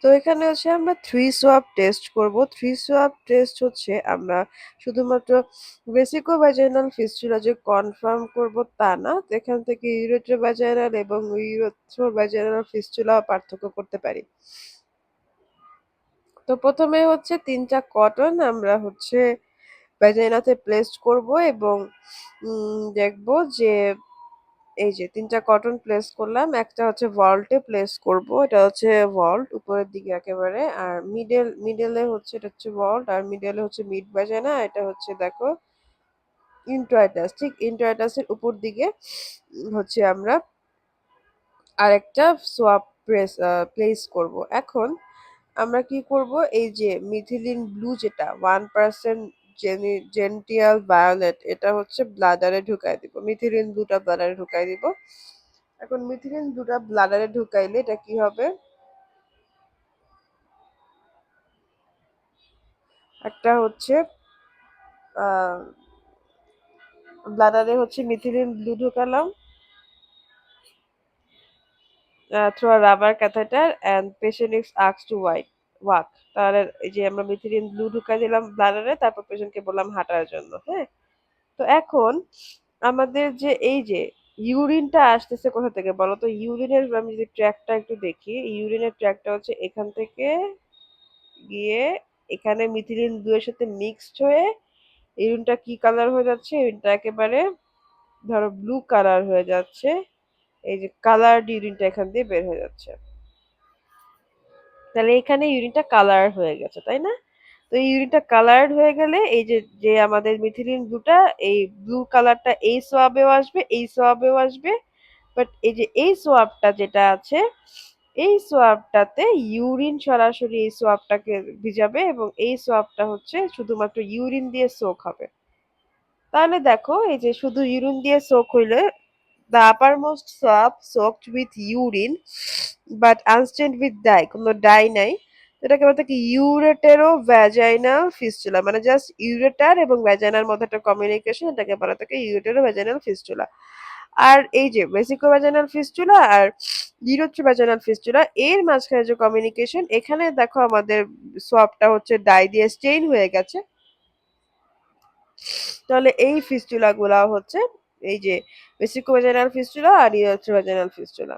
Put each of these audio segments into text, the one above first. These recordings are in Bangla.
তো এখানে হচ্ছে আমরা 3 সোয়াব টেস্ট করব। 3 সোয়াব টেস্ট হচ্ছে আমরা শুধুমাত্র ভেসিকোভাজাইনাল ফিস্চুলা যে কনফার্ম করব তা না। এখান থেকে ইউরেথ্রোভাজাইনাল এবং ইউরেথ্রোভাজাইনাল ফিস্চুলা পার্থক্য করতে পারি। তো প্রথমে হচ্ছে ৩টা কটন আমরা হচ্ছে ভ্যাজাইনাতে প্লেস করব এবং দেখব যে এই যে ৩টা কটন প্লেস করলাম। একটা হচ্ছে ভল্টে প্লেস করব। এটা হচ্ছে ভল্ট উপরের দিকে একেবারে। আর মিডলে হচ্ছে এটা হচ্ছে ভল্ট আর মিডলে হচ্ছে মিড ভ্যাজাইনা। এটা হচ্ছে দেখো ইন্ট্রোয়াটাস। ঠিক ইন্ট্রোয়াটাসের উপর দিকে হচ্ছে আমরা আরেকটা সোয়াব প্লেস করব। এখন আমরা কি করব এই যে মিথিলিন ব্লু যেটা 1% জেন্টিয়াল ভায়োলেট এটা হচ্ছে ব্লাডারে ঢুকাই দিব। মিথিলিন ব্লুটা ব্লাডারে ঢুকাই দিব। এখন মিথিলিন ব্লুটা ব্লাডারে ঢুকাইলে এটা কি হবে একটা হচ্ছে ব্লাডারে হচ্ছে মিথিলিন ব্লু ঢুকালাম through a rubber catheter and patient is asked to walk. তাহলে এই যে আমরা মিথিলিন ব্লু ঢুকাই দিলাম ব্লাডারে, তারপর পেশেন্টকে বললাম হাঁটার জন্য। হ্যাঁ, তো এখন আমাদের যে এই যে ইউরিনটা আসতেছে কোথা থেকে বলো তো? ইউরিনের আমি যদি ট্র্যাকটা একটু দেখি, ইউরিনের ট্র্যাকটা হচ্ছে এখান থেকে গিয়ে এখানে মিথিলিন ব্লু এর সাথে মিক্সড হয়ে ইউরিনটা কি কালার হয়ে যাচ্ছে? ইউরিনটা একেবারে ধরো ব্লু কালার হয়ে যাচ্ছে। এই যে কালারড ইউরিনটা এখান দিয়ে বের হয়ে যাচ্ছে। তাহলে এখানে ইউরিনটা কালার হয়ে গেছে, তাই না? তো এই ইউরিনটা কালার্ড হয়ে গেলে এই যে যে আমাদের মিথিলিন ব্লুটা এই ব্লু কালারটা এই সোয়াবেও আসবে, এই সোয়াবেও আসবে। বাট এই যে এই সোয়াবটা যেটা আছে এই সোয়াবটাতে ইউরিন সরাসরি এই সোয়াবটাকে ভিজাবে এবং এই সোয়াবটা হচ্ছে শুধুমাত্র ইউরিন দিয়ে সোক হবে। তাহলে দেখো এই যে শুধু ইউরিন দিয়ে সোক হইলে the uppermost swab soaked with urine but unstained with dye, কোনো ডাই নাই। এটাকে বলতে কি ইউরেটেরো ভ্যাজাইনাল ফিস্টুলা, মানে জাস্ট ইউরেটার এবং ভ্যাজাইনার মধ্যে একটা কমিউনিকেশন, এটাকে বলা থাকে ইউরেটেরো ভ্যাজাইনাল ফিস্টুলা। আর এই যে ভেসিকো ভ্যাজাইনাল ফিস্টুলা আর ইউরেট্রো ভ্যাজাইনাল ফিস্টুলা এর মাঝখানে যে কমিউনিকেশন, এখানে দেখো আমাদের সোয়াবটা হচ্ছে ডাই দিয়ে স্টেইন হয়ে গেছে। তাহলে এই ফিস্টুলা গুলা হচ্ছে এই যে ভেসিকোভাজাইনাল ফিস্টুলা আর ইউরেথ্রোভাজাইনাল ফিস্টুলা।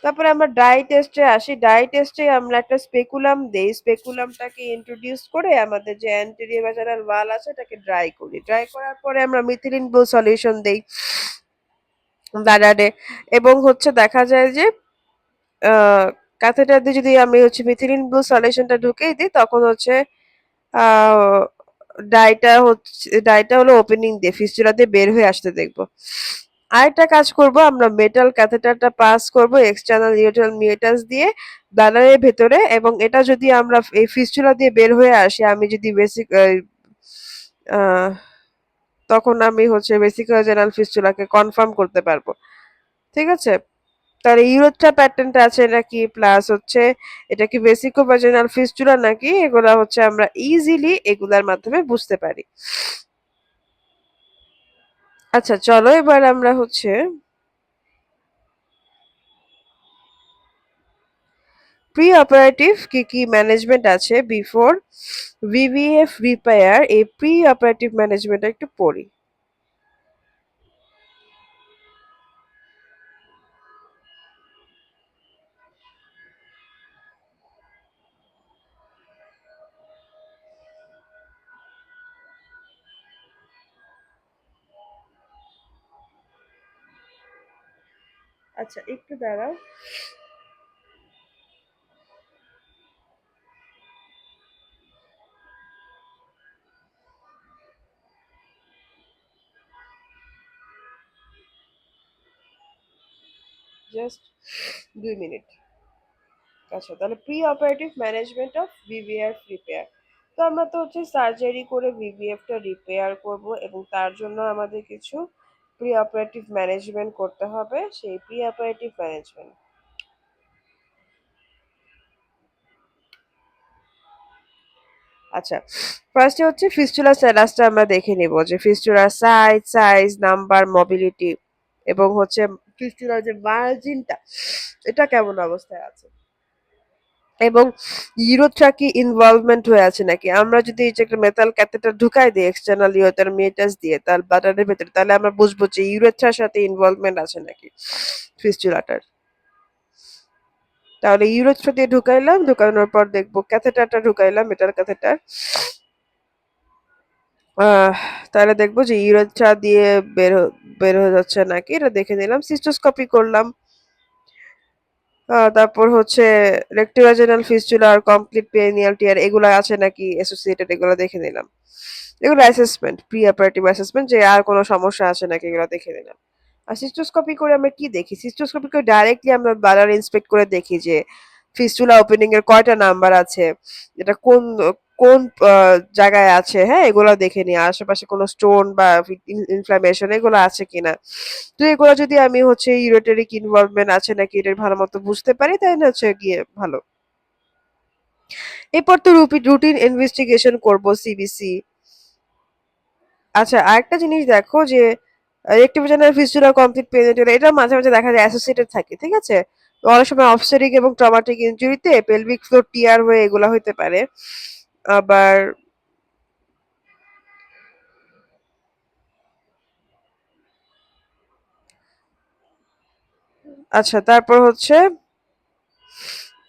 তারপরে আমরা ডাই টেস্টে আসি। ডাই টেস্টে আমরা একটা স্পেকুলাম দেই। স্পেকুলামটাকে ইন্ট্রোডিউস করে আমাদের যে অ্যান্টেরিয়র ভ্যাজাইনাল ওয়াল আছে এটাকে ড্রাই করি। ড্রাই করার পরে আমরা মিথিলিন ব্লু সলিউশন দেই ব্লাডারে এবং হচ্ছে দেখা যায় যে ক্যাথেটার দিয়ে যদি আমি হচ্ছে মিথিলিন ব্লু সলিউশনটা ঢুকিয়ে দিই তখন হচ্ছে আহ ডাইটা হলো ওপেনিং দিয়ে ফিস্চুলা দিয়ে বের হয়ে আসতে দেখবো। আরেকটা কাজ করব, আমরা মেটাল ক্যাথেটারটা পাস করব এক্সটার্নাল ইউরেটাল মিউটাস দিয়ে ব্লাডারের ভেতরে এবং এটা যদি আমরা এই ফিস্চুলা দিয়ে বের হয়ে আসি আমি যদি বেসিক তখন আমি হচ্ছে ভেসিকোজেনাল ফিস্চুলাকে কনফার্ম করতে পারবো। ঠিক আছে? তাহলে ইউরেথ্রা প্যাটার্নটা আছে নাকি প্লাস হচ্ছে এটা কি ভেসিকোভাজাইনাল ফিস্চুলা নাকি এগুলা হচ্ছে আমরা ইজিলি এগুলার মাধ্যমে বুঝতে পারি। আচ্ছা চলো এবার আমরা হচ্ছে প্রি অপারেটিভ কি কি ম্যানেজমেন্ট আছে বিফোর ভিভিএফ রিপেয়ার, এই প্রি অপারেটিভ ম্যানেজমেন্ট একটু পড়ি। আচ্ছা একটু দাঁড়াও। Just 2 minute. আচ্ছা তাহলে pre operative management of ভিভিএফ repair. তো আমরা তো হচ্ছে সার্জারি করে ভিভিএফটা রিপেয়ার করব এবং তার জন্য আমাদের কিছু প্রি অপারেটিভ ম্যানেজমেন্ট করতে হবে। সেই প্রি অপারেটিভ ম্যানেজমেন্ট, আচ্ছা ফার্স্টে হচ্ছে ফিস্টুলা স্ট্যাটাসটা আমরা দেখে নিব যে ফিস্টুলার সাইজ নাম্বার মোবিলিটি এবং হচ্ছে ফিস্টুলার যে মার্জিনটা এটা কেমন অবস্থায় আছে। এবং ইউরোথ্রাকি ইনভলভমেন্ট হয়ে আছে নাকি। আমরা যদি এই যে একটা মেটাল ক্যাথেটার ঢুকাই দিই এক্সটার্নাল ইউরেটার মেটাস দিয়ে তার ব্লাডারের ভেতরে, তাহলে আমরা বুঝবো যে ইউরেথ্রার সাথে ইনভলভমেন্ট আছে নাকি ফিস্চুলাটার। তাহলে ইউরেথ্রা দিয়ে ঢুকাইলাম, ঢুকানোর পর দেখবো ক্যাথেটারটা ঢুকাইলাম, মেটাল ক্যাথেটার। আহ তাহলে দেখবো যে ইউরেথ্রা দিয়ে বের হয়ে যাচ্ছে নাকি, এটা দেখে নিলাম। সিস্টোস্কোপি করলাম। তারপর হচ্ছে রেক্টোভাজিনাল ফিস্চুলা আর কমপ্লিট পেরিনিয়াল টিয়ার এগুলো আছে নাকি অ্যাসোসিয়েটেড, এগুলো দেখে নিলাম। এগুলো অ্যাসেসমেন্ট, প্রি অপারেটিভ অ্যাসেসমেন্ট, যে আর কোনো সমস্যা আছে নাকি এগুলো দেখে নিলাম। আর সিস্টোস্কোপি করে আমরা কি দেখি? সিস্টোস্কোপি করে ডাইরেক্টলি আমরা ব্লাডার ইন্সপেক্ট করে দেখি যে ফিস্টুলা ওপেনিং এর কয়টা নাম্বার আছে, এটা কোন কোন জায়গায় আছে, হ্যাঁ এগুলো দেখে নিই। আশেপাশে কোনো স্টোন বা ইনফ্লামেশন এগুলো আছে কিনা। তো এগুলো যদি আমি হচ্ছে ইউরেটারিক ইনভলভমেন্ট আছে নাকি এটা ভালো মতো বুঝতে পারি, তাহলে হচ্ছে গিয়ে ভালো। এরপর তো রুটিন ইনভেস্টিগেশন করব, সিবিসি। আচ্ছা, আরেকটা জিনিস দেখো যে রেক্টিভিশনাল ফিস্টুলা কমপ্লিট পেরিনেটাল এটা মাঝে মাঝে দেখা যায় অ্যাসোসিয়েটেড থাকে, ঠিক আছে। তো অনেক সময় অবস্টেরিক এবং ট্রমাটিক ইনজুরিতে পেলভিক ফ্লোর টিয়ার হয়ে এগুলা হইতে পারে। আবার আচ্ছা, তারপর হচ্ছে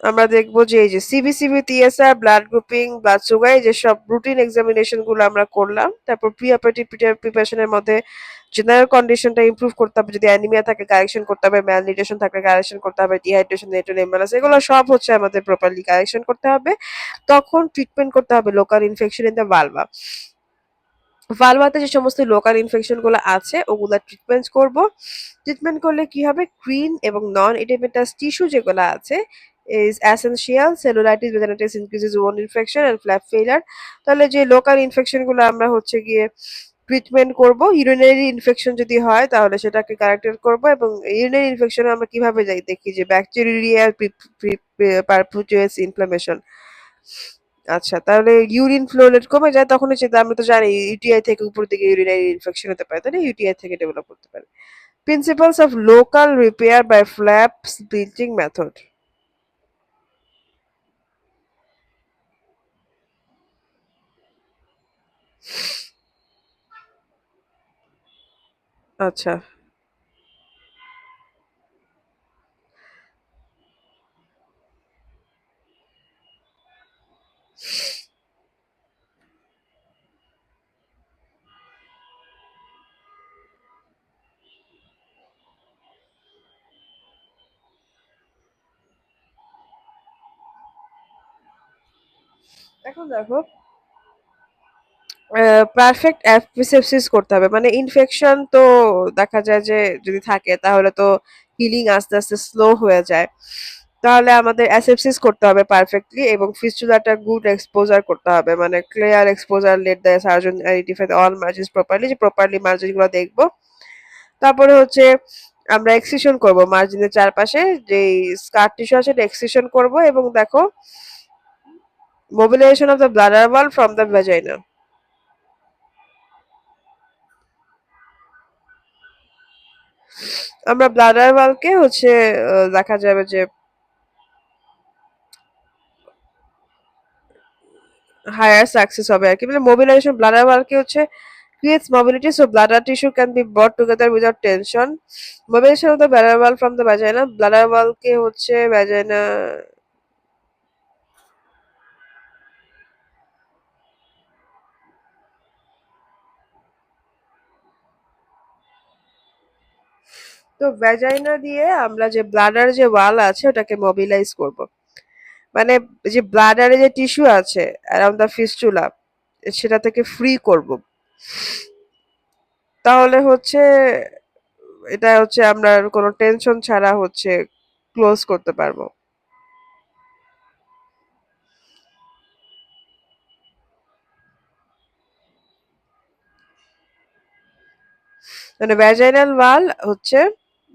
আমরা দেখবো যে এই যে সিবিসিবি, টিএসআর, ব্লাড গ্রুপিং, ব্লাড সুগার, এই যে সব রুটিন এক্সামিনেশন গুলো আমরা করলাম। তারপর প্রি অপারেটিভ প্রিপারেশনের মধ্যে জেনারেল কন্ডিশনটা ইমপ্রুভ করতে হবে, যদি অ্যানিমিয়া থাকে কারেকশন করতে হবে, ম্যালনিউট্রিশন থাকলে কারেকশন করতে হবে, ডিহাইড্রেশন, নিউট্রিয়েন্ট ইমব্যালেন্স এগুলো সব হচ্ছে আমাদের প্রপারলি কারেকশন করতে হবে। তখন ট্রিটমেন্ট করতে হবে local infection in the vulva. ভালভাতে যে সমস্ত লোকাল ইনফেকশন গুলো আছে ওগুলা ট্রিটমেন্ট করব। ট্রিটমেন্ট করলে কি হবে, ক্রিন এবং নন এডেমেটাস টিস্যু যেগুলো আছে is essential cellulitis vaginitis increases wound infection and flap failure। তাহলে যে লোকাল ইনফেকশন গুলো আমরা হচ্ছে গিয়ে ট্রিটমেন্ট করব। ইউরিনারি ইনফেকশন যদি হয় তাহলে সেটাকে কারেক্ট করব। এবং ইউরিনারি ইনফেকশন আমরা কিভাবে যাই দেখি যে ব্যাকটেরিয়া পারপুচুয়াস ইনফ্লামেশন। আচ্ছা, তাহলে ইউরিন ফ্লো রেট কমে যায়, তখন হচ্ছে আমরা তো জানি ইউটিআই থেকে উপর দিকে ইউরিনারি ইনফেকশন হতে পারে, তাই না, ইউটিআই থেকে ডেভেলপ করতে পারে। Principles of local repair by flap splitting method. আচ্ছা, এখন দেখো পারফেক্ট অ্যাপিসেপসিস করতে হবে, মানে ইনফেকশন তো দেখা যায় যে যদি থাকে তাহলে তো হিলিং আস্তে আস্তে স্লো হয়ে যায়। তাহলে আমাদের অ্যাসেপসিস করতে হবে পারফেক্টলি, এবং ফিস্টুলাটা গুড এক্সপোজার করতে হবে, মানে clear exposure let the surgeon identify all margins properly, যে প্রপারলি মার্জিন গুলো দেখবো। তারপরে হচ্ছে আমরা এক্সিশন করব মার্জিনের চারপাশে যে স্কার টিস্যু আছে এটা এক্সিশন করব। এবং দেখো mobilisation of the bladder wall from the vagina. আমরা ব্লাডার ওয়ালকে হচ্ছে দেখা যাবে যে হায়ার সাকসেস হবে আর কি, মানে মোবিলাইজেশন ব্লাডার ওয়ালকে হচ্ছে creates mobility so bladder tissue can be brought together without tension. Mobilization of the bladder wall from the vagina, bladder wall কে হচ্ছে vagina, তো ভ্যাজাইনা দিয়ে আমরা যে ব্লাডার যে ওয়াল আছে ওটাকে মোবিলাইজ করব। মানে যে ব্লাডারে যে টিস্যু আছে অ্যারাউন্ড দ্য ফিস্টুলা সেটা থেকে ফ্রি করব। তাহলে হচ্ছে এটা হচ্ছে আমরা কোনো টেনশন ছাড়া হচ্ছে ক্লোজ করতে পারবো। মানে ভ্যাজাইনাল ওয়াল হচ্ছে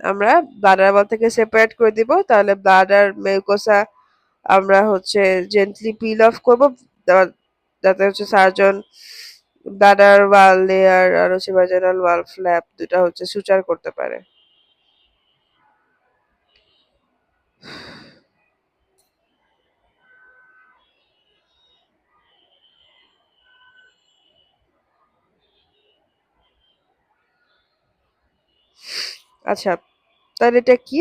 আমরা ব্লাডার ওয়াল থেকে সেপারেট করে দিব, তাহলে ব্লাডার মিউকোসা আমরা হচ্ছে জেন্টলি পিল অফ করব, যাতে হচ্ছে সার্জন ব্লাডার ওয়াল লেয়ার আর হচ্ছে ভ্যাজাইনাল ওয়াল ফ্ল্যাপ দুটা হচ্ছে সুচার করতে পারে। আচ্ছা, তাহলে এটা কি?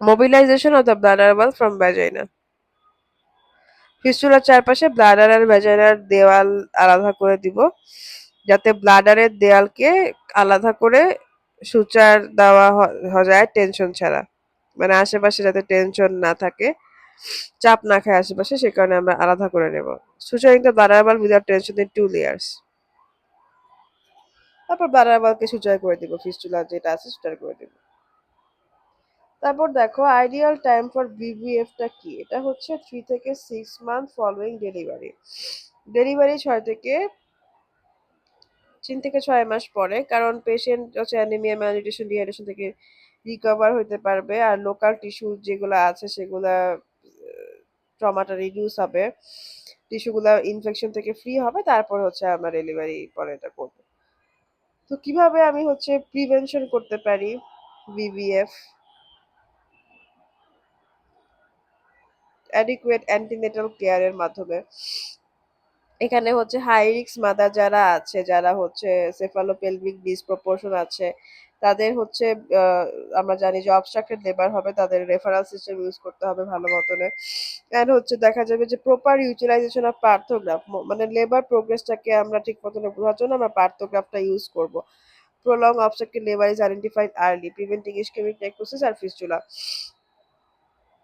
Mobilization of the bladder wall from vagina. ফিস্টুলার চারপাশে ব্লাডার আর ভ্যাজাইনার দেওয়াল আলাদা করে দিব, যাতে ব্লাডারের দেয়ালকে আলাদা করে সুচার দেওয়া যায় টেনশন ছাড়া। মানে আশেপাশে যাতে টেনশন না থাকে, চাপ না খায় আশেপাশে, সে কারণে আমরা আলাদা করে নেব। Suturing the bladder wall without tension in 2 layers। তারপর ব্লাডার ওয়ালকে সুচার করে দিব, ফিস্টুলা যেটা আছে সুচার করে দিব। তারপর দেখো আইডিয়াল টাইম ফর ভিভিএফ টা কি? এটা হচ্ছে 3 থেকে 6 মান্থ ফলোইং ডেলিভারি। ডেলিভারি 3 থেকে 6 মাস পরে, কারণ পেশেন্ট হচ্ছে অ্যানিমিয়া, ম্যালনিউট্রিশন, ডিহাইড্রেশন থেকে রিকভার হতে পারবে, আর লোকাল টিস্যু যেগুলো আছে সেগুলা ট্রমাটা রিডিউস হবে, টিস্যুগুলা ইনফেকশন থেকে ফ্রি হবে, তারপর হচ্ছে আমরা ডেলিভারি পরে এটা করবো। তো কিভাবে আমি হচ্ছে প্রিভেনশন করতে পারি ভিভিএফ? অ্যাডিকুয়েট অ্যান্টিনেটাল কেয়ারের মাধ্যমে। এখানে হচ্ছে হাই রিস্ক মাদার যারা আছে, যারা হচ্ছে সেফালোপেলভিক ডিসপ্রপোর্শন আছে, তাদের হচ্ছে আহ, আমরা জানি যে অবস্ট্রাক্টেড লেবার হবে, তাদের রেফারেল সিস্টেম ইউজ করতে হবে ভালো মতনে। এন্ড হচ্ছে দেখা যাবে যে প্রপার ইউটিলাইজেশন অফ পার্থোগ্রাফ, মানে লেবার প্রোগ্রেসটাকে আমরা ঠিক মতনে বোঝার জন্য আমরা পার্থোগ্রাফটা ইউজ করব। Prolong obstructed labour is identified early, preventing ischaemic necrosis আর ফিস্টুলা।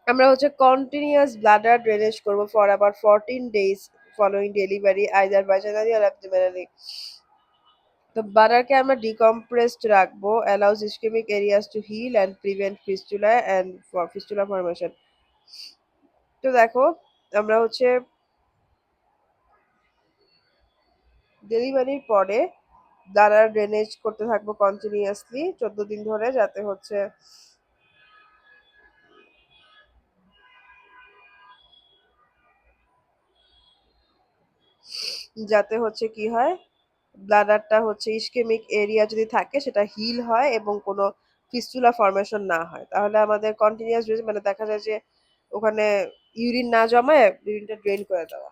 আমরা হচ্ছে কন্টিনিউয়াস ব্লাডার ড্রেনেজ করব for about 14 days following delivery, either vaginally or abdominally। তো ব্লাডারকে আমরা ডিকম্প্রেসড রাখবো, allows ischaemic areas to heal and prevent fistula and fistula formation. তো দেখো আমরা হচ্ছে ডেলিভারির পরে ব্লাডার ড্রেনেজ করতে থাকবো কন্টিনিউয়াসলি 14 দিন ধরে, যাতে হচ্ছে কি হয়, ব্লাডারটা হচ্ছে ইসকেমিক এরিয়া যদি থাকে সেটা হিল হয় এবং কোনো ফিস্টুলা ফরমেশন না হয়। তাহলে আমাদের কন্টিনিউয়াস মানে দেখা যায় যে ওখানে ইউরিন না জমায়, ইউরিনটা ড্রেন করে দেওয়া।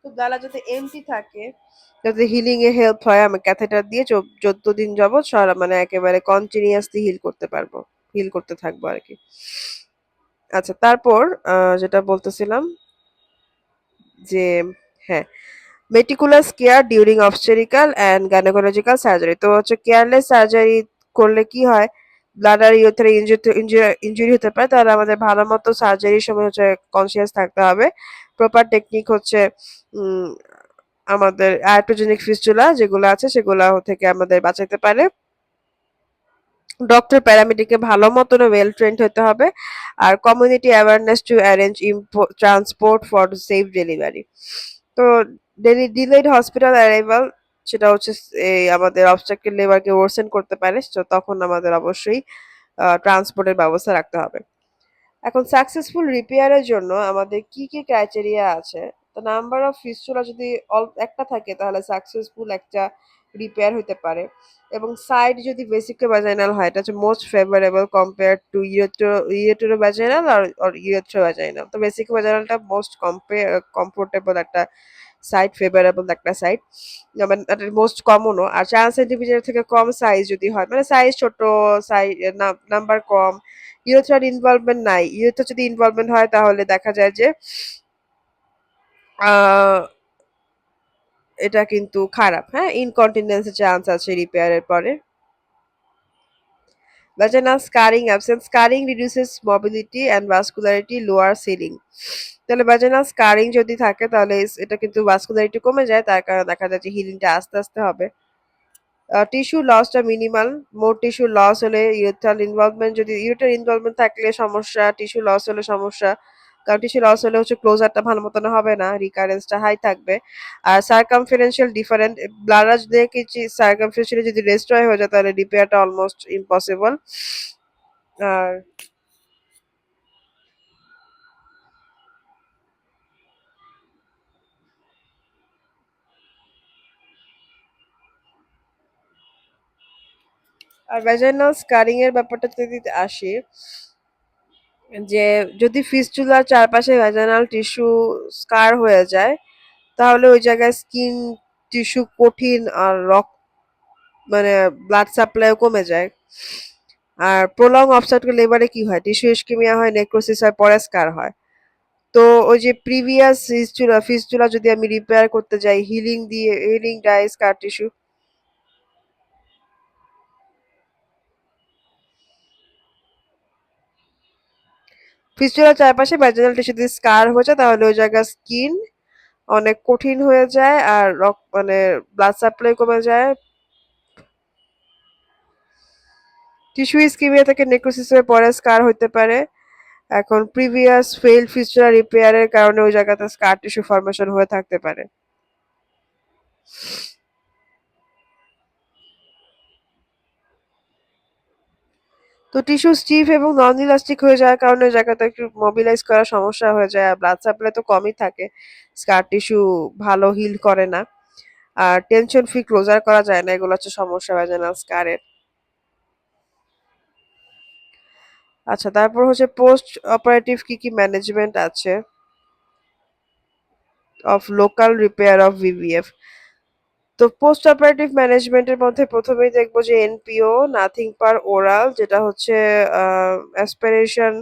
তো ব্লাডার যাতে এমটি থাকে, যাতে হিলিং এ হেল্প হয়, আমি ক্যাথেটার দিয়ে 14 দিন যাবত সারা মানে একেবারে কন্টিনিউয়াসলি হিল করতে থাকবো আর কি। আচ্ছা, তারপর যেটা বলতেছিলাম যে, হ্যাঁ, meticulous care during obstetrical and gynaecological surgery. তো হচ্ছে কেয়ারলেস সার্জারি করলে কি হয়, ব্লাডার ইউথের ইনজুরি হতে পারে, তাহলে আমাদের ভালো মতো সার্জারির সময় হচ্ছে কনসিয়াস থাকতে হবে। প্রপার টেকনিক হচ্ছে উম আমাদের আয়ারটোজেনিক ফিস্টুলা যেগুলো আছে সেগুলা থেকে আমাদের বাঁচাতে পারে। ডক্টর প্যারামেডিকে ভালো মতন ওয়েল ট্রেন্ড হতে হবে, আর community awareness to arrange transport for safe delivery. তো ডিলেড হসপিটাল অ্যারাইভাল, সেটা হচ্ছে এই আমাদের অবস্ট্রাক্টেড লেবারকে ওরসেন করতে পারে, তো তখন আমাদের অবশ্যই ট্রান্সপোর্টের ব্যবস্থা রাখতে হবে। এখন সাকসেসফুল রিপেয়ারের জন্য আমাদের কি কি ক্রাইটেরিয়া আছে? তো নাম্বার অফ ফিস্টুলা যদি একটা থাকে তাহলে সাকসেসফুল একটা রিপেয়ার হতে পারে। এবং সাইড যদি ভেসিকো ভ্যাজাইনাল হয়, এটা হচ্ছে most favourable compare to ureterovaginal আর ইউরেথ্রো ভ্যাজাইনাল। তো ভেসিকো ভ্যাজাইনালটা মোস্ট কমফোর্টেবল একটা সাইড, ফেভারেবল একটা সাইড, মানে মোস্ট কমনও। আর 4 সেন্টিমিটার থেকে কম সাইজ যদি হয়, মানে সাইজ ছোট, সাইজ নাম্বার কম, ইউরেথ্রার ইনভলভমেন্ট নাই, ইউরেথ্রা যদি ইনভলভমেন্ট হয় তাহলে দেখা যায় যে আহ, এটা কিন্তু খারাপ, হ্যাঁ, ইনকন্টিনেন্সের চান্স আছে রিপেয়ারের পরে। vaginal scarring absence, scarring reduces mobility and vascularity, lower sealing। তাহলে vaginal scarring যদি থাকে তাহলে এটা কিন্তু ভাস্কুলারিটি কমে যায়, তার কারণে দেখা যায় যে হিলিংটা আস্তে আস্তে হবে। টিস্যু লসটা মিনিমাল, মোর টিস্যু লস হলে ইউরেথ্রাল ইনভলভমেন্ট, যদি ইউরেটার ইনভলভমেন্ট থাকলে সমস্যা, টিস্যু লস হলে সমস্যা। কারণ টিস্যু লস হলে হচ্ছে ক্লোজারটা ভালো মতন হবে না, রিকারেন্সটা হাই থাকবে। আর সার্কামফারেন্সিয়াল ডিফারেন্ট, ব্লাডার দেখেছি সার্কামফারেন্সিয়ালি যদি রেস্ট্রয় হয়ে যায় তাহলে রিপেয়ারটা অলমোস্ট ইম্পসিবল। আর আর ভ্যাজাইনাল স্কারিং এর ব্যাপারটা যদি আসি, যে যদি ফিস্টুলার চারপাশে ভ্যাজাইনাল টিস্যু স্কার হয়ে যায়, তাহলে ওই জায়গায় স্কিন টিস্যু কঠিন আর রক্ত মানে ব্লাড সাপ্লাইও কমে যায়। আর প্রলং অবস্ট্রাকটিভ লেবারে কি হয়, টিস্যু ইসকিমিয়া হয়, নেক্রোসিস হয়, পরে স্কার হয়। তো ওই যে প্রিভিয়াস ফিস্টুলা যদি আমি রিপেয়ার করতে যাই হিলিং ডাই স্কার টিস্যু। ফিস্টুলার চারপাশে ভ্যাজিনাল টিস্যু যদি স্কার হয়ে যায়, তাহলে ওই জায়গায় স্কিন অনেক কঠিন হয়ে যায় আর মানে ব্লাড সাপ্লাই কমে যায়, টিস্যু ইসকিমিয়া থেকে নেক্রোসিস হয়ে পরে স্কার হইতে পারে। এখন প্রিভিয়াস ফেইল্ড ফিস্টুলা রিপেয়ারের কারণে ওই জায়গাতে স্কার টিস্যু ফরমেশন হয়ে থাকতে পারে। তো টিস্যু স্টিফ এবং নন ইলাস্টিক হয়ে যাওয়ার কারণে ওই জায়গাতে একটু মোবিলাইজ করা সমস্যা হয়ে যায়, আর ব্লাড সাপ্লাই তো কমই থাকে, স্কার টিস্যু ভালো হিল করে না। আর টেনশন ফ্রি ক্লোজার করা যায় না, এগুলো হচ্ছে সমস্যা ভ্যাজাইনাল স্কারের। আচ্ছা, তারপর হচ্ছে পোস্ট অপারেটিভ কি কি ম্যানেজমেন্ট আছে অফ লোকাল রিপেয়ার অফ ভিভিএফ। তো পোস্ট অপারেটিভ ম্যানেজমেন্টের মধ্যে প্রথমেই দেখবো যে এনপিও, নাথিং পার ওরাল, যেটা হচ্ছে aspiration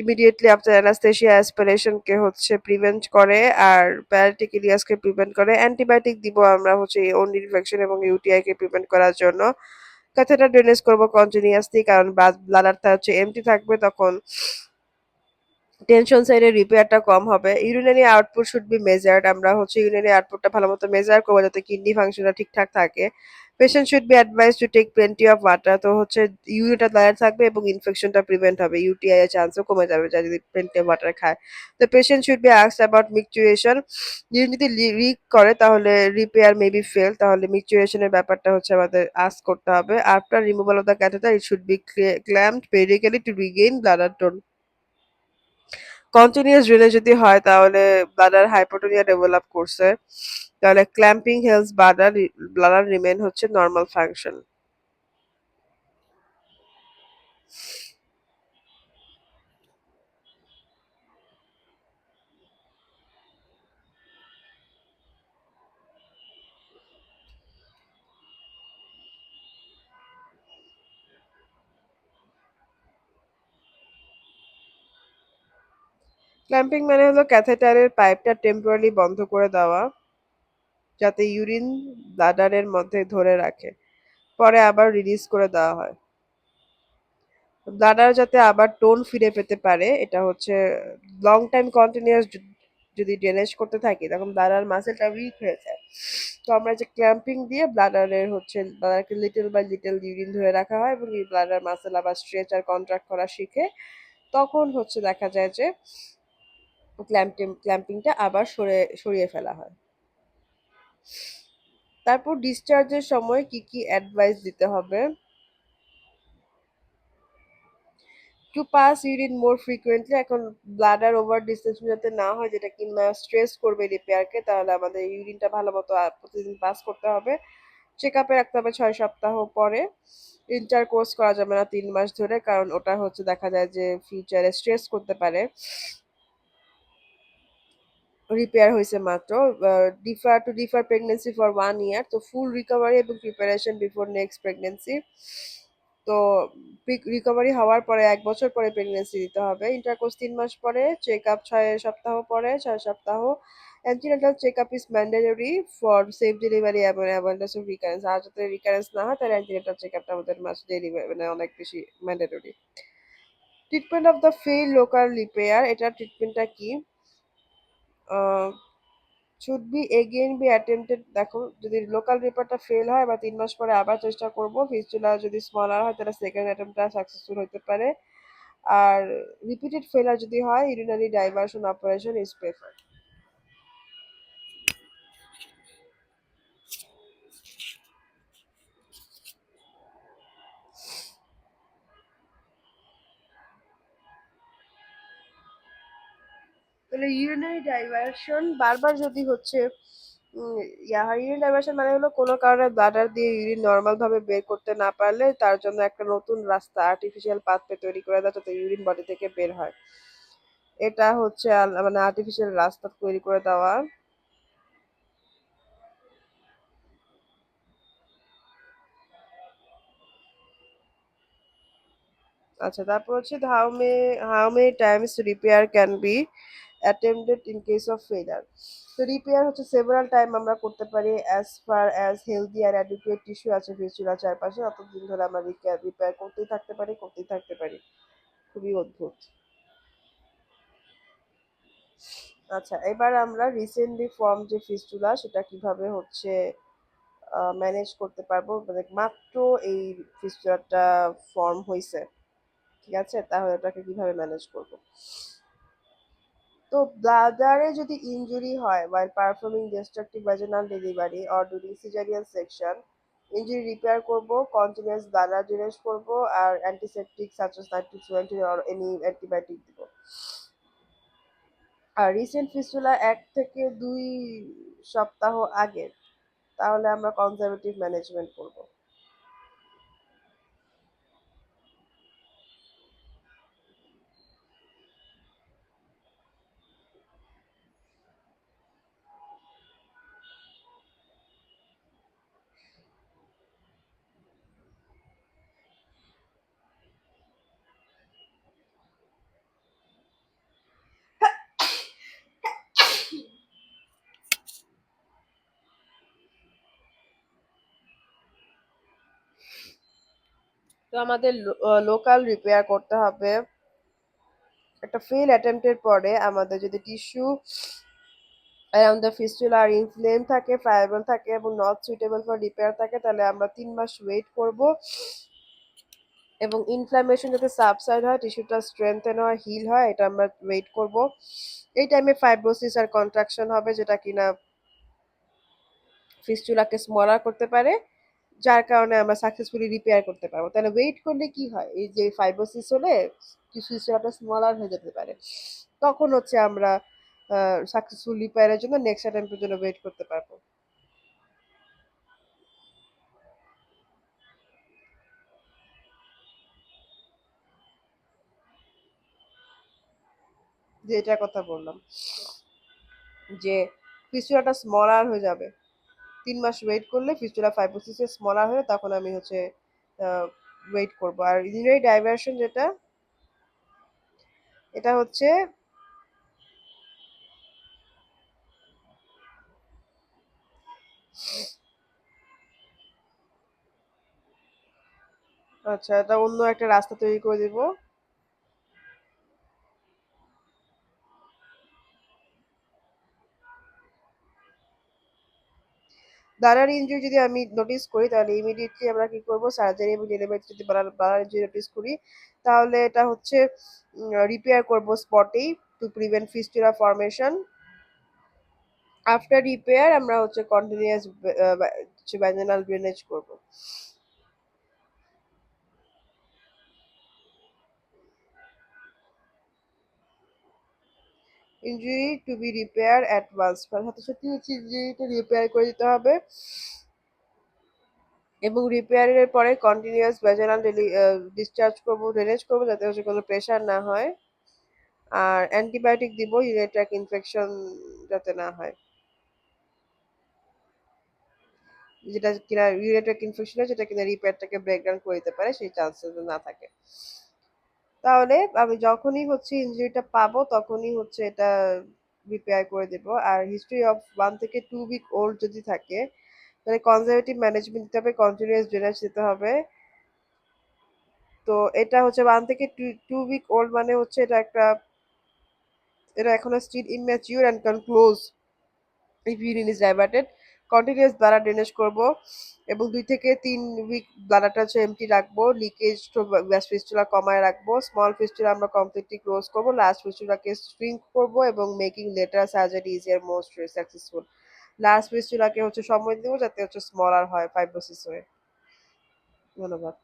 immediately after anaesthesia aspiration কে হচ্ছে প্রিভেন্ট করে, আর প্যারাটিক ইলিয়াস কে প্রিভেন্ট করে। অ্যান্টিবায়োটিক দিব আমরা হচ্ছে ওন ইনফেকশন এবং ইউটিআই কে প্রিভেন্ট করার জন্য। ক্যাথেটার ড্রেনেজ করবো কন্টিনিউয়াসলি, কারণ ব্লাডারটা হচ্ছে এমটি থাকবে, তখন টেনশন সাইডে রিপেয়ারটা কম হবে। Urinary output should be measured, আমরা হচ্ছে ইউরিনারি আউটপুটটা ভালো মতো মেজার করবো যাতে কিডনি ফাংশনটা ঠিকঠাক থাকে। Patient should be advise to take plenty of water, তো হচ্ছে ইউরিনটা ক্লিয়ার থাকবে এবং ইনফেকশনটা প্রিভেন্ট হবে, ইউটিআই এর চান্সও কমে যাবে যা যদি প্লেন্টি অফ ওয়াটার খায়। তো patient should be asked about micturition, urine যদি লিক করে তাহলে রিপেয়ার মে বি ফেল, তাহলে মিকচুয়েশনের ব্যাপারটা হচ্ছে আমাদের আস্ক করতে হবে। After removal of the catheter it should be clamped periodically to regain bladder tone. Continuous drainage যদি হয় তাহলে ব্লাডার হাইপোটোনিয়া ডেভেলপ করছে, তাহলে ক্ল্যাম্পিং হেলস ব্লাডার রিমেন হচ্ছে নর্মাল ফাংশন। ক্ল্যাম্পিং মানে হলো ক্যাথেটারের পাইপটা টেম্পোরারি বন্ধ করে দেওয়া, যাতে ইউরিন ব্লাডারের মধ্যে ধরে রাখে, পরে আবার রিলিজ করে দেওয়া হয়। ব্লাডার যাতে আবার টোন ফিরে পেতে পারে, এটা হচ্ছে লং টাইম কন্টিনিউয়াস যদি ড্রেনেজ করতে থাকি তখন ব্লাডার মাসেলটা উইক হয়ে যায়। তো আমরা যে ক্ল্যাম্পিং দিয়ে ব্লাডারকে লিটল বাই লিটল ইউরিন ধরে রাখা হয় এবং এই ব্লাডার মাসেল আবার স্ট্রেচ আর কন্ট্রাক্ট করা শিখে, তখন হচ্ছে দেখা যায় যে ক্ল্যাম্পিংটা আবার সরিয়ে ফেলা হয়। তারপর ডিসচার্জের সময় কি কি অ্যাডভাইস দিতে হবে। To pass urine more frequently, এখন ব্লাডার ওভার ডিসটেন্স যাতে না হয়, যেটা কিনা স্ট্রেস করবে রিপেয়ারকে, তাহলে আমাদের ইউরিনটা ভালো মতো প্রতিদিন পাস করতে হবে। চেক আপে রাখতে হবে 6 সপ্তাহ পরে। ইন্টার কোর্স করা যাবে না 3 মাস ধরে, কারণ ওটা হচ্ছে দেখা যায় যে ফিউচারে স্ট্রেস করতে পারে। রিপেয়ার হয়েছে মাত্র। ডিফার প্রেগনেন্সি ফর 1 ইয়ার, তো ফুল রিকভারি এবং প্রিপারেশন বিফোর নেক্সট প্রেগনেন্সি। তো রিকভারি হওয়ার পরে 1 বছর পরে প্রেগনেন্সি দিতে হবে। ইন্টারকোর্স 3 মাস পরে, চেক আপ 6 সপ্তাহ পরে, 6 সপ্তাহ। Antenatal check up is mandatory for safe delivery এবং অ্যাভয়েডেন্স অফ রিকারেন্স, আর যাতে রিকারেন্স না হয় তাহলে অ্যান্টিনাটাল চেক আপটা আমাদের মাস ডেলিভারি মানে অনেক বেশি mandatory. Treatment of the fail local repair, এটা ট্রিটমেন্টটা কি? Should be again B attempted, দেখো যদি লোকাল রিপোর্টটা ফেল হয় বা 3 মাস পরে আবার চেষ্টা করব, ফিস্টুলা যদি স্মলার হয় তাহলে সেকেন্ড অ্যাটেম্পটটা সাকসেসফুল হতে পারে। আর রিপিটেড ফেলার যদি হয় urinary diversion operation is preferred. তাহলে ইউরিনারি ডাইভারশন বারবার যদি হচ্ছে উম ইউরিন ডাইভার্সন মানে হলো কোনো কারণে ব্লাডার দিয়ে ইউরিন নরমাল ভাবে বের করতে না পারলে তার জন্য একটা নতুন রাস্তা আর্টিফিশিয়াল পাথওয়ে তৈরি করে দেওয়া যাতে ইউরিন বডি থেকে বের হয়। এটা হচ্ছে মানে আর্টিফিশিয়াল রাস্তা তৈরি করে দেওয়া। আচ্ছা, তারপর হচ্ছে how many Times repair can be attempted in case of failure. তো রিপেয়ার হচ্ছে সেভারাল টাইম আমরা করতে পারি অ্যাজ ফার অ্যাজ হেলদি আর অ্যাডিকুয়েট টিস্যু আছে ফিস্টুলার চারপাশে ততদিন ধরে আমরা রিপেয়ার করতেই থাকতে পারি। খুবই অদ্ভুত। আচ্ছা, এবার আমরা রিসেন্টলি ফর্ম যে ফিস্টুলা সেটা কিভাবে হচ্ছে ম্যানেজ করতে পারবো, মানে মাত্র এই ফিস্টুলাটা ফর্ম হয়েছে, ঠিক আছে, তাহলে ওটাকে কিভাবে ম্যানেজ করব। তো ব্লাডারে যদি ইনজুরি হয় while performing destructive vaginal delivery or during cesarean section, injury repair করব, কন্টিনিউয়াস ব্লাডার ড্রেনেজ করব, আর antiseptic such as nitrogen or any antibiotic দিব। আর রিসেন্ট ফিস্টুলা 1 থেকে 2 সপ্তাহ আগের, তাহলে আমরা কনজারভেটিভ ম্যানেজমেন্ট করব। তো আমাদের লোকাল রিপেয়ার করতে হবে। একটা ফেল অ্যাটেম্পটের পরে আমাদের যদি টিস্যু অ্যারাউন্ড দ্য ফিস্টুলা আর ইনফ্লেম থাকে, ফ্রাইবল থাকে এবং নট সুইটেবল ফর রিপেয়ার থাকে, তাহলে আমরা 3 মাস ওয়েট করব এবং ইনফ্লামেশন যাতে সাবসাইড হয়, টিস্যুটা স্ট্রেংথেন হয়, হিল হয়, এটা আমরা ওয়েট করব। এই টাইমে ফাইব্রোসিস আর কন্ট্রাকশন হবে যেটা কিনা ফিস্টুলাকে স্মলার করতে পারে, যার কারণে আমরা সাকসেসফুলি রিপেয়ার করতে পারবো। তাহলে ওয়েট করলে কি হয়, এই যে ফাইব্রোসিস হলে ফিস্টুলাটা স্মলার হয়ে যেতে পারে, তখন হচ্ছে আমরা সাকসেসফুল রিপেয়ারের জন্য নেক্সট অ্যাটেম্পের জন্য ওয়েট করতে পারবো। যে এটার কথা বললাম, যে ফিস্টুলাটা স্মলার হয়ে যাবে, 3 মাস ওয়েট করলে ফিস্টুলা ফাইব্রোসিসের স্মলার হলে তখন আমি হচ্ছে ওয়েট করব। আর ইউরিনারি ডাইভারশন যেটা, এটা হচ্ছে আচ্ছা, এটা অন্য একটা রাস্তা তৈরি করে দিব। ব্লাডার ইনজুরি যদি আমি নোটিস করি তাহলে ইমিডিয়েটলি আমরা কি করব, সার্জারি এবং ডেলিভারি যদি ব্লাডার ইনজুরি নোটিস করি তাহলে এটা হচ্ছে রিপেয়ার করব স্পটেই to prevent fistula formation. After repair আমরা হচ্ছে কন্টিনিউয়াস ভ্যাজিনাল ড্রেনেজ করব। Injury to be repair at once, সাথে সাথে হচ্ছে ইনজুরিটা রিপেয়ার করে দিতে হবে এবং রিপেয়ারের পরে কন্টিনিউয়াস ভ্যাজিনাল ডিসচার্জ করব, ড্রেনেজ করব যাতে হচ্ছে কোনো প্রেশার না হয়। আর অ্যান্টিবায়োটিক দিব ইউরিনারি ট্র্যাক্ট ইনফেকশন যাতে না হয়, যেটা কিনা ইউরিনারি ট্র্যাক্ট ইনফেকশন হয় যেটা কিনা রিপেয়ারটাকে ব্রেকডাউন করে দিতে পারে, সেই চান্সেস না থাকে। তাহলে আমি যখনই হচ্ছে ইনজুরিটা পাবো তখনই হচ্ছে এটা রিপেয়ার করে দেব। আর হিস্ট্রি অফ 1 থেকে 2 উইক ওল্ড যদি থাকে তাহলে কনজারভেটিভ ম্যানেজমেন্ট দিতে হবে, কন্টিনিউয়াস ড্রেনেজ দিতে হবে। তো এটা হচ্ছে 1 থেকে 2 উইক ওল্ড মানে হচ্ছে এটা এখনো still immature and can close if urine is diverted, continuous bladder drainage করব এবং 2 থেকে 3 উইক ব্লাডারটা হচ্ছে এমটি রাখবো, লিকেজ তো গ্যাস ফিস্টুলা কমায় রাখবো, স্মল ফিস্টুলা আমরা কমপ্লিটলি ক্লোজ করব, লাস্ট ফিস্টুলাকে শ্রিঙ্ক করব এবং making later surgery easier most successful. Last ফিস্টুলাকে হচ্ছে সময় দেবো যাতে হচ্ছে স্মলার হয়, ফাইব্রোসিস হয়ে। ধন্যবাদ।